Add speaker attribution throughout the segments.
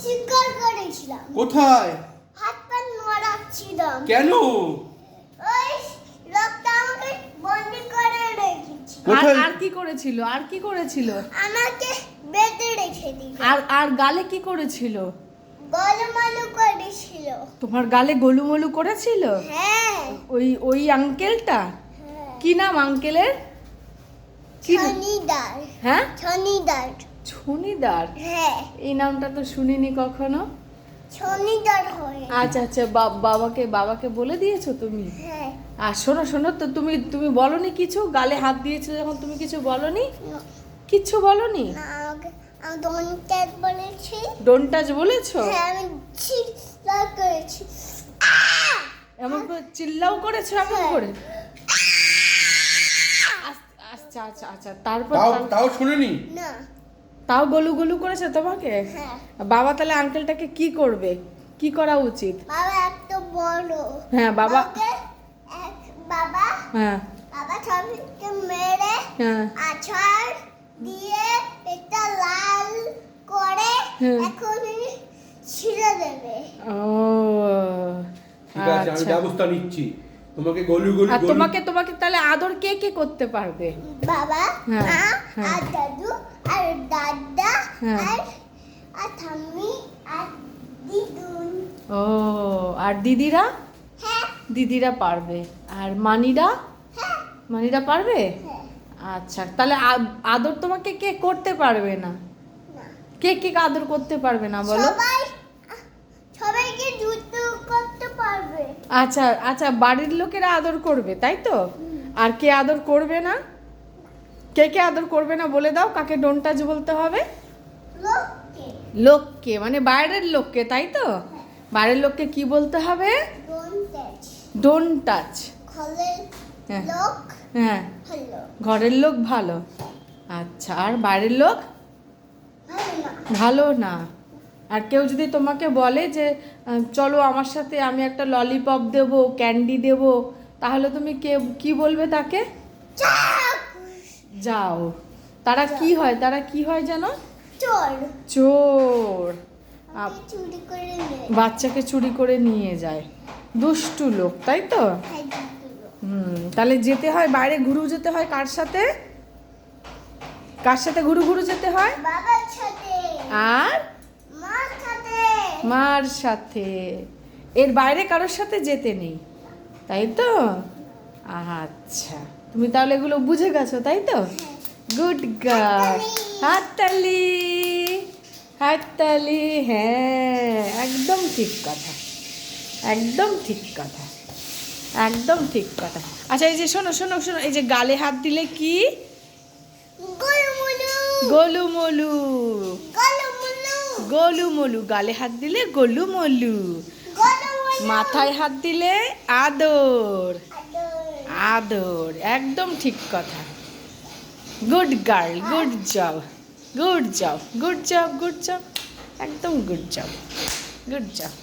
Speaker 1: চিৎকার করেছিলাম।
Speaker 2: কোথায়?
Speaker 1: হাত পা নড়াচ্ছিলাম।
Speaker 2: কেন?
Speaker 1: ওই লোকটা আমাকে বন্দি করে রেখেছিল।
Speaker 3: আর কি করেছিল? আর কি করেছিল?
Speaker 1: আমাকে বেঁধে রেখে দিল।
Speaker 3: আর গালে কি করেছিল?
Speaker 1: গলমালু করেছিল।
Speaker 3: তোমার গালে গোলুমলু করেছিল?
Speaker 1: হ্যাঁ।
Speaker 3: ওই আঙ্কেলটা? কি নাম আঙ্কেলের?
Speaker 1: শনিদার।
Speaker 3: হ্যাঁ,
Speaker 1: শনিদার।
Speaker 3: ছনিদার?
Speaker 1: হ্যাঁ,
Speaker 3: এই নামটা তো শুনিনি কখনো।
Speaker 1: শনিদার হয়।
Speaker 3: আচ্ছা আচ্ছা, বাবাকে বলে দিয়েছো তুমি?
Speaker 1: হ্যাঁ।
Speaker 3: আর শোনো তো, তুমি বলনি কিছু? গালে হাত দিয়েছিল যখন তুমি কিছু বলনি? কিচ্ছু বলনি?
Speaker 1: না, আমি ডোন্ট বলেছি।
Speaker 3: ডোন্ট টাচ বলেছো?
Speaker 1: হ্যাঁ, আমি চিৎকার করেছি।
Speaker 3: এমন করে চিল্লাও করেছো এমন
Speaker 1: হ্যাঁ।
Speaker 3: করে? আচ্ছা আচ্ছা আচ্ছা, তারপর
Speaker 2: তাও শুনিনি।
Speaker 1: না।
Speaker 3: তাও গলু গলু করেছে তোমাকে?
Speaker 1: হ্যাঁ।
Speaker 3: বাবা তাহলে আঙ্কেলটাকে কি করবে? কি করা উচিত?
Speaker 1: বাবা এত বড়।
Speaker 3: হ্যাঁ বাবা।
Speaker 1: বাবা
Speaker 3: হ্যাঁ
Speaker 1: সবাইকে মেরে
Speaker 3: হ্যাঁ
Speaker 1: আছাড় দিয়ে পেটটা লাল করে
Speaker 3: হ্যাঁ।
Speaker 1: এখন ছিঁড়ে দেবে।
Speaker 3: ও
Speaker 2: ঠিক আছে, আমি
Speaker 3: আচ্ছা।
Speaker 2: ব্যবস্থা নিচ্ছি। তোমাকে গলু গলু
Speaker 3: আর তোমাকে তাহলে আদর কে করতে পারবে?
Speaker 1: বাবা,
Speaker 3: হ্যাঁ,
Speaker 1: মা,
Speaker 3: হ্যাঁ।
Speaker 1: আর দাদু, আর দাদা,
Speaker 3: হ্যাঁ।
Speaker 1: আর ঠাম্মি, আর দিদুন।
Speaker 3: ও, আর দিদিরা?
Speaker 1: হ্যাঁ।
Speaker 3: দিদিরা পারবে। আর মানিরা?
Speaker 1: হ্যাঁ।
Speaker 3: মানিরা পারবে?
Speaker 1: হ্যাঁ।
Speaker 3: আচ্ছা, তাহলে আদর তোমাকে কে করতে পারবে না?
Speaker 1: না।
Speaker 3: কে আদর করতে পারবে না বলো?
Speaker 1: সবাইকে যুদ্ধ করতে পারবে।
Speaker 3: আচ্ছা আচ্ছা, বাড়ির লোকেরা আদর করবে তাই তো? আর কে আদর করবে না? কে আদর করবে না বলে দাও, কাকে ডোন্ট টাচ বলতে হবে? লোককে মানে বাইরের লোককে, তাই তো? বাইরের লোককে কি বলতে হবে? Don't touch.
Speaker 1: ঘরের লোক
Speaker 3: হ্যাঁ,
Speaker 1: ভালো।
Speaker 3: ঘরের লোক ভালো। আচ্ছা, আর বাইরের লোক
Speaker 1: ভালো না।
Speaker 3: ভালো না। আর কেউ যদি তোমাকে বলে যে চলো আমার সাথে, আমি একটা ললিপপ দেব, ক্যান্ডি দেব, তাহলে তুমি কি বলবে তাকে? যাও। তারা কি হয় জানো?
Speaker 1: চোর।
Speaker 3: চোর।
Speaker 1: চুরি করে নেয়।
Speaker 3: বাচ্চাকে চুরি করে নিয়ে যায়, দুষ্টু লোক, তাই তো? তাহলে যেতে হয় বাইরে, ঘুরু যেতে হয় কার সাথে? ঘুরু যেতে হয়?
Speaker 1: বাবার সাথে।
Speaker 3: আর
Speaker 1: মার সাথে।
Speaker 3: মার সাথে। এর বাইরে কারোর সাথে যেতে নেই, তাই তো? আচ্ছা, তুমি তাহলে এগুলো বুঝে গেছো, তাই তো? Good girl. হাততালি, হাততালি। হ্যাঁ, একদম ঠিক কথা, একদম ঠিক কথা, একদম ঠিক কথা। আচ্ছা, এই যে শোনো, এই যে গালে হাত দিলে কি? গোলুমলু। গোলুমলু। গালে হাত দিলে গোলুমলু। মাথায় হাত দিলে আদর। আদর, একদম ঠিক কথা। Good girl, good job, good job, good job, good job, একদম গুড জব, গুড জব।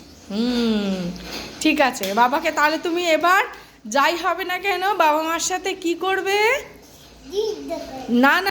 Speaker 3: ঠিক আছে, বাবাকে তাহলে তুমি এবার যাই হবে না কেন বাবা মার সাথে কি করবে? না না।